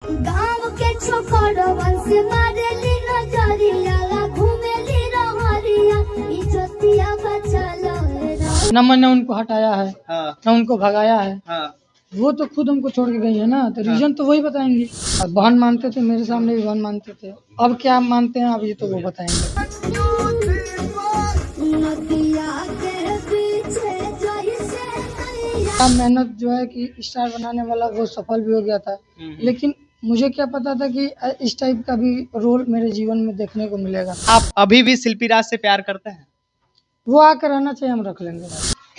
गांव के छोकरवन से मारेली नजरिया घूमेली रहरिया इज्जतिया बचालो न मैंने उनको हटाया है हाँ न उनको भगाया है। हाँ वो तो खुद हमको छोड़ के गई है ना, तो रीजन तो वही बताएंगी। अब बहन मानते थे, मेरे सामने भी बहन मानते थे, अब क्या मानते हैं अब ये तो वो बताएंगे। नदिया के पीछे जैसे नैया। क्या मेहनत जो है कि स्टार बनाने वाला वो सफल भी हो गया था, लेकिन मुझे क्या पता था कि इस टाइप का भी रोल मेरे जीवन में देखने को मिलेगा। आप अभी भी शिल्पी राज से प्यार करते हैं? वो आकर रहना चाहिए, हम रख लेंगे।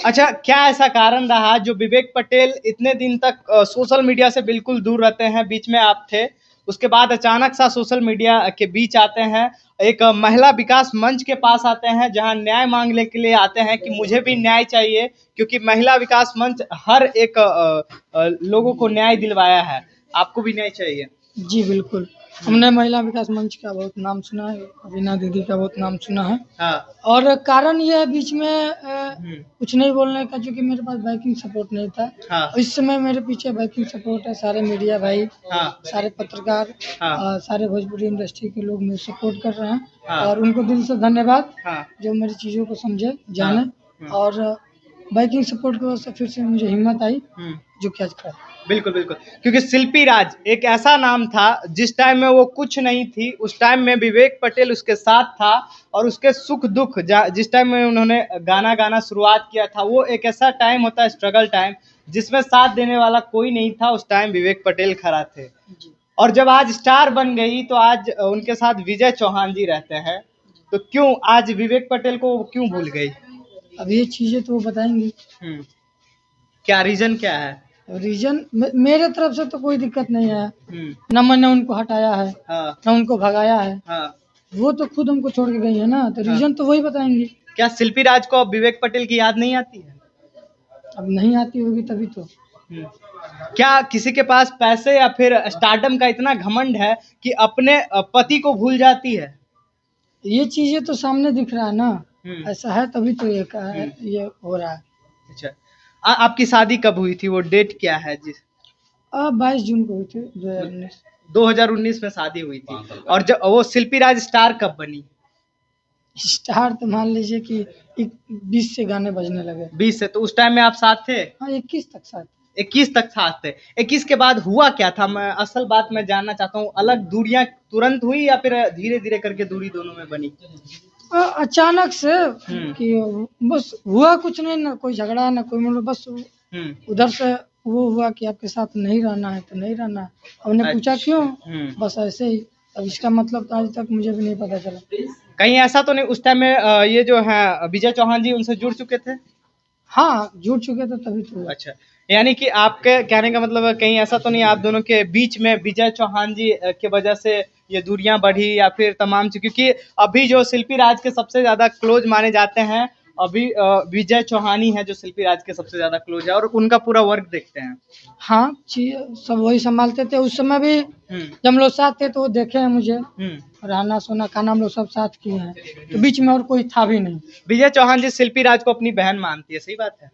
अच्छा, क्या ऐसा कारण रहा जो विवेक पटेल इतने दिन तक सोशल मीडिया से बिल्कुल दूर रहते हैं? बीच में आप थे, उसके बाद अचानक सा सोशल मीडिया के बीच आते हैं, एक महिला विकास मंच के पास आते हैं जहां न्याय मांगने के लिए आते हैं कि मुझे भी न्याय चाहिए, क्योंकि महिला विकास मंच हर एक लोगों को न्याय दिलवाया है, आपको भी न्याय चाहिए। जी बिल्कुल, हमने महिला विकास मंच का बहुत नाम सुना है, रीना दीदी का बहुत नाम सुना है। हाँ और कारण ये है बीच में कुछ नहीं बोलने का, क्योंकि मेरे पास बैकिंग सपोर्ट नहीं था। हाँ इस समय मेरे पीछे बैकिंग सपोर्ट है, सारे मीडिया भाई, हाँ सारे पत्रकार, हाँ सारे भोजपुरी इंडस्ट्री के लोग मुझे सपोर्ट कर रहे हैं। हाँ। और उनको दिल से धन्यवाद, हाँ जो मेरी चीज़ों को समझे, जाने। और बैकिंग सपोर्ट की वजह से फिर से मुझे हिम्मत आई, जो कि आज कर। बिल्कुल बिल्कुल, क्योंकि शिल्पी राज एक ऐसा नाम था जिस टाइम में वो कुछ नहीं थी, उस टाइम में विवेक पटेल उसके साथ था, और उसके सुख दुख जिस टाइम में उन्होंने गाना गाना शुरुआत किया था, वो एक ऐसा टाइम होता है, स्ट्रगल टाइम, जिसमें साथ देने वाला कोई नहीं था। उस टाइम विवेक पटेल खड़ा थे, और जब आज स्टार बन गई तो आज उनके साथ विजय चौहान जी रहते हैं, तो क्यों आज विवेक पटेल को क्यों भूल गई? अब ये चीज़ें तो वो बताएंगी। क्या रीजन क्या है? रीजन मेरे तरफ से तो कोई दिक्कत नहीं है, न मैंने उनको हटाया है हाँ न उनको भगाया है। हाँ। वो तो खुद हमको छोड़ के गई है ना, तो रीजन तो वही बताएंगी। क्या शिल्पी राज को अब विवेक पटेल की याद नहीं आती है? अब नहीं आती होगी तभी तो। क्या किसी के पास पैसे या फिर स्टारडम का इतना घमंड है कि अपने पति को भूल जाती है? ये चीजें तो सामने दिख रहा है ना, ऐसा है तभी तो ये हो रहा है। अच्छा, आपकी शादी कब हुई थी? वो डेट क्या है? जिस 22 जून को हुई थी 2019। 2019 में शादी हुई थी। और जब वो शिल्पी राज स्टार कब बनी? स्टार तो मान लीजिए कि 20 से गाने बजने लगे। 20 से, तो उस टाइम में आप साथ थे? हाँ, 21 तक साथ। 21 तक साथ थे। 21 के बाद हुआ क्या था? मैं असल बात मैं जानना चाहता हूँ। अलग दूरियां तुरंत हुई या फिर धीरे धीरे करके दूरी दोनों में बनी? अचानक से कि बस हुआ कुछ नहीं, ना कोई झगड़ा ना कोई, मतलब बस उधर से वो हुआ कि आपके साथ नहीं रहना है तो नहीं रहना। हमने पूछा क्यों, बस ऐसे ही। अब इसका मतलब तो आज तक मुझे भी नहीं पता चला। कहीं ऐसा तो नहीं उस टाइम में ये जो है विजय चौहान जी उनसे जुड़ चुके थे? हाँ, जुड़ चुके थे तभी तो। अच्छा, यानी कि आपके कहने का मतलब है कहीं ऐसा तो नहीं आप दोनों के बीच में विजय चौहान जी के वजह से ये दूरियां बढ़ी या फिर तमाम चीज? क्योंकि अभी जो शिल्पी राज के सबसे ज्यादा क्लोज माने जाते हैं अभी विजय चौहानी है जो शिल्पी राज के सबसे ज्यादा क्लोज है, और उनका पूरा वर्क देखते हैं। हाँ, सब वही संभालते थे उस समय भी। जब हम लोग साथ थे तो वो देखे हैं मुझे, रहना सोना खाना हम लोग सब साथ किए हैं, तो बीच में और कोई था भी नहीं। विजय चौहान जी शिल्पी राज को अपनी बहन मानती है, सही बात है?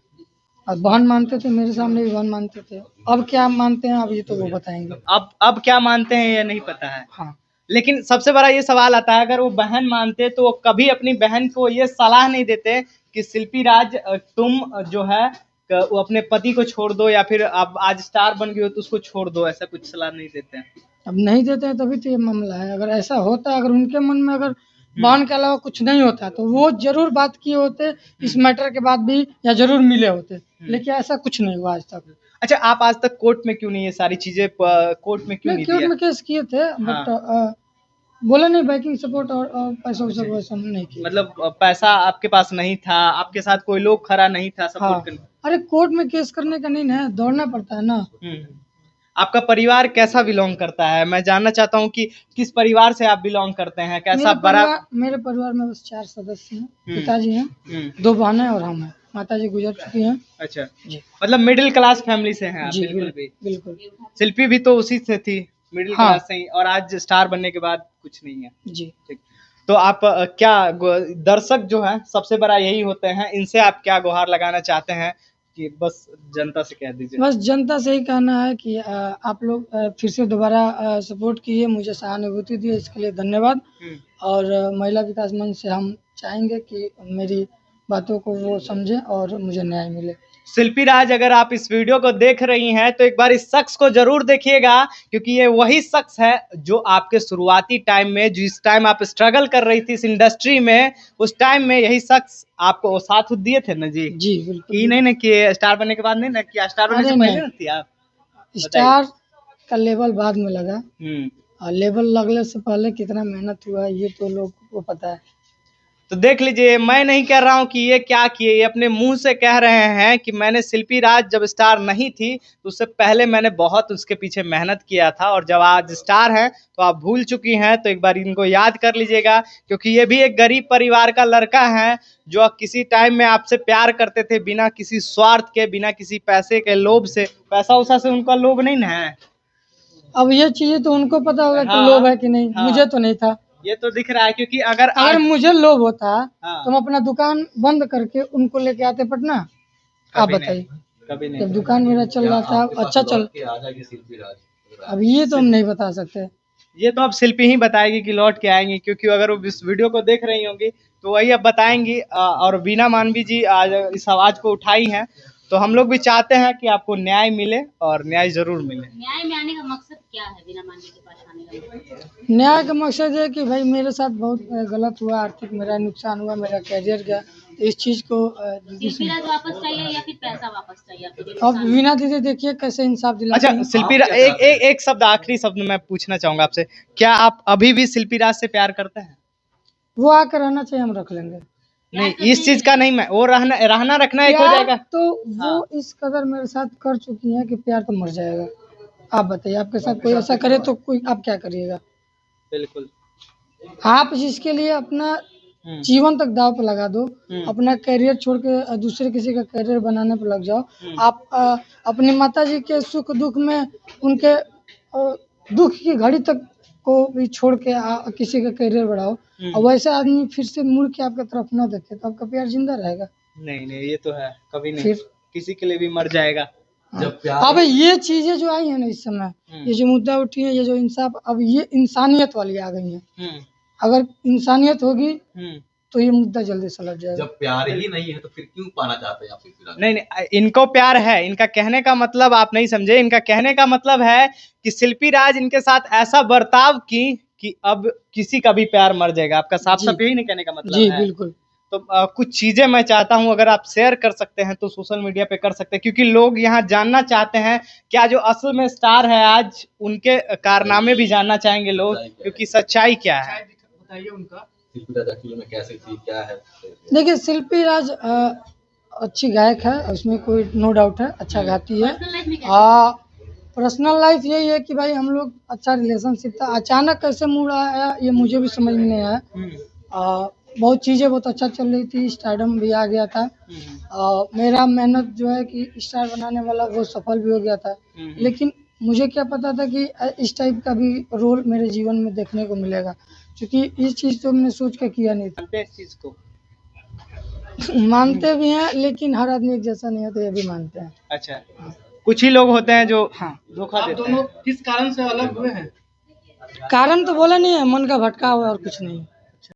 और बहन मानते थे, मेरे सामने भी बहन मानते थे, अब क्या मानते हैं अब ये तो वो बताएंगे। अब क्या मानते हैं ये नहीं पता है। हाँ, लेकिन सबसे बड़ा ये सवाल आता है, अगर वो बहन मानते तो वो कभी अपनी बहन को ये सलाह नहीं देते कि शिल्पी राज तुम जो है वो अपने पति को छोड़ दो, या फिर अब आज स्टार बन गई हो तो उसको छोड़ दो, ऐसा कुछ सलाह नहीं देते हैं? अब नहीं देते हैं तभी तो ये मामला है। अगर ऐसा होता, अगर उनके मन में अगर बहन के अलावा कुछ नहीं होता तो वो जरूर बात किए होते इस मैटर के बाद भी, या जरूर मिले होते, लेकिन ऐसा कुछ नहीं हुआ आज तक। अच्छा, आप आज तक कोर्ट में क्यों नहीं ये सारी चीजें कोर्ट में क्यों नहीं कोर्ट दिया? में केस किए थे, बट बोला नहीं बैकिंग सपोर्ट और पैसा वैसा वैसा नहीं किया। मतलब पैसा आपके पास नहीं था, आपके साथ कोई लोग खड़ा नहीं था सपोर्ट हाँ, करने? अरे कोर्ट में केस करने का नहीं ना, दौड़ना पड़ता है ना। आपका परिवार कैसा बिलोंग करता है? मैं जानना चाहता हूँ कि किस परिवार से आप बिलोंग करते हैं, कैसा बड़ा? मेरे परिवार में बस 4 सदस्य हैं। पिताजी हैं, 2 बहनें और हम हैं। माताजी गुजर चुकी हैं। अच्छा जी, मतलब मिडिल क्लास फैमिली से हैं आप? जी बिल्कुल भी। बिल्कुल। शिल्पी भी तो उसी से थी, मिडिल हाँ। क्लास से ही, और आज स्टार बनने के बाद कुछ नहीं है। जी, ठीक। तो आप क्या दर्शक जो है सबसे बड़ा यही होते हैं, इनसे आप क्या गुहार लगाना चाहते हैं कि बस जनता से कह दीजिए। बस जनता से ही कहना है कि आप लोग फिर से दोबारा सपोर्ट कीजिए, मुझे सहानुभूति दिए, इसके लिए धन्यवाद। और महिला विकास मंच से हम चाहेंगे कि मेरी बातों को वो समझें और मुझे न्याय मिले। शिल्पी राज, अगर आप इस वीडियो को देख रही हैं तो एक बार इस शख्स को जरूर देखिएगा, क्योंकि ये वही शख्स है जो आपके शुरुआती टाइम में, जिस टाइम आप स्ट्रगल कर रही थी इस इंडस्ट्री में, उस टाइम में यही शख्स आपको साथ दिए थे ना जी? जी बिल्कुल। कि नहीं कि स्टार बनने के बाद नहीं ना किया? स्टार बनने से पहले ना थी आप? स्टार का लेवल बाद में लगा, और लेवल लगने से पहले कितना मेहनत हुआ ये तो लोग को पता है। तो देख लीजिए, मैं नहीं कह रहा हूँ कि ये क्या किए, ये अपने मुंह से कह रहे हैं कि मैंने शिल्पी राज जब स्टार नहीं थी तो उससे पहले मैंने बहुत उसके पीछे मेहनत किया था, और जब आज स्टार हैं तो आप भूल चुकी हैं, तो एक बार इनको याद कर लीजिएगा, क्योंकि ये भी एक गरीब परिवार का लड़का है जो किसी टाइम में आपसे प्यार करते थे बिना किसी स्वार्थ के, बिना किसी पैसे के लोभ से। पैसा उसा से उनका लोभ नहीं ना है। अब ये चीजें तो उनको पता होगा कि लोभ है कि नहीं, मुझे तो नहीं था। ये तो दिख रहा है, क्योंकि अगर मुझे लोभ होता तो मैं अपना दुकान बंद करके उनको लेके आते पटना। आप बताइए, कभी नहीं। जब दुकान मेरा चल रहा था, अच्छा चल, अब ये तो हम नहीं बता सकते। ये तो अब शिल्पी ही बताएगी कि लौट के आएंगी, क्योंकि अगर वो इस वीडियो को देख रही होंगी तो वही अब बताएंगी। और बीना मानवी जी आज इस आवाज को उठाई है, तो हम लोग भी चाहते हैं कि आपको न्याय मिले, और न्याय जरूर मिले। न्याय में आने का मकसद क्या है? बीना मानवी के पास आने का मकसद? न्याय का मकसद है कि भाई मेरे साथ बहुत गलत हुआ, आर्थिक मेरा नुकसान हुआ, मेरा कैरियर गया, तो इस चीज को वापस चाहिए या फिर पैसा वापस चाहिए? अब वीना दीदी देखिए कैसे इंसाफ दिला। अच्छा शिल्पी, एक शब्द, आखिरी शब्द मैं पूछना चाहूंगा आपसे, क्या आप अभी भी शिल्पी राज से प्यार करते हैं? वो आकर रहना चाहिए, हम रख लेंगे। नहीं, इस चीज का नहीं, मैं वो रहना रखना एक हो जाएगा। तो वो इस कदर मेरे साथ कर चुकी है कि प्यार तो मर जाएगा। आप बताइए, आपके साथ कोई ऐसा करे तो कोई आप क्या करिएगा? बिल्कुल। आप जिसके लिए अपना जीवन तक दाव पे लगा दो, अपना करियर छोड़ के दूसरे किसी का करियर बनाने पे लग जाओ। आप अपनी माता जी के सुख दुख में उनके दुख की घड़ी तक को भी छोड़ के किसी का करियर बढ़ाओ, और वैसा आदमी फिर से मुड़ के आपकी तरफ न देखे तो आपका प्यार जिंदा रहेगा? नहीं, ये तो है, कभी नहीं। फिर किसी के लिए भी मर जाएगा जब प्यार। अब ये चीजें जो आई है ना इस समय, ये जो मुद्दा उठी है, ये जो इंसाफ, अब ये इंसानियत वाली आ गई है। अगर इंसानियत होगी तो ये मुद्दा जल्दी सुलझ जाएगा। जब प्यार ही नहीं है तो फिर क्यों पाना चाहते हैं आप? नहीं, इनको प्यार है। इनका कहने का मतलब आप नहीं समझे, इनका कहने का मतलब है कि शिल्पी राज इनके साथ ऐसा बर्ताव की कि अब किसी का भी प्यार मर जाएगा। आपका साफ साफ यही नहीं कहने का मतलब जी है? बिल्कुल। तो कुछ चीजें मैं चाहता हूं, अगर आप शेयर कर सकते हैं तो सोशल मीडिया पे कर सकते हैं, क्योंकि लोग यहाँ जानना चाहते हैं क्या जो असल में स्टार है आज, उनके कारनामे भी जानना चाहेंगे लोग, क्योंकि सच्चाई क्या है। बताइए उनका में कैसे थी, क्या है? देखिए, शिल्पी राज अच्छी गायक है, उसमें कोई नो डाउट है, अच्छा गाती है। पर्सनल लाइफ यही है कि भाई हम लोग अच्छा रिलेशनशिप था, अचानक कैसे मूड आया ये मुझे भी समझ में नहीं आया। बहुत चीज़ें बहुत अच्छा चल रही थी, स्टारडम भी आ गया था, मेरा मेहनत जो है कि स्टार बनाने वाला वो सफल भी हो गया था, लेकिन मुझे क्या पता था कि इस टाइप का भी रोल मेरे जीवन में देखने को मिलेगा, क्योंकि इस चीज़ तो मैंने सोच कर किया नहीं था। इस चीज को मानते भी हैं, लेकिन हर आदमी एक जैसा नहीं होता, ये भी मानते हैं। अच्छा, कुछ ही लोग होते हैं जो धोखा देते हैं। दोनों किस कारण से अलग हुए हैं? कारण तो बोला नहीं है, मन का भटका हुआ और कुछ नहीं।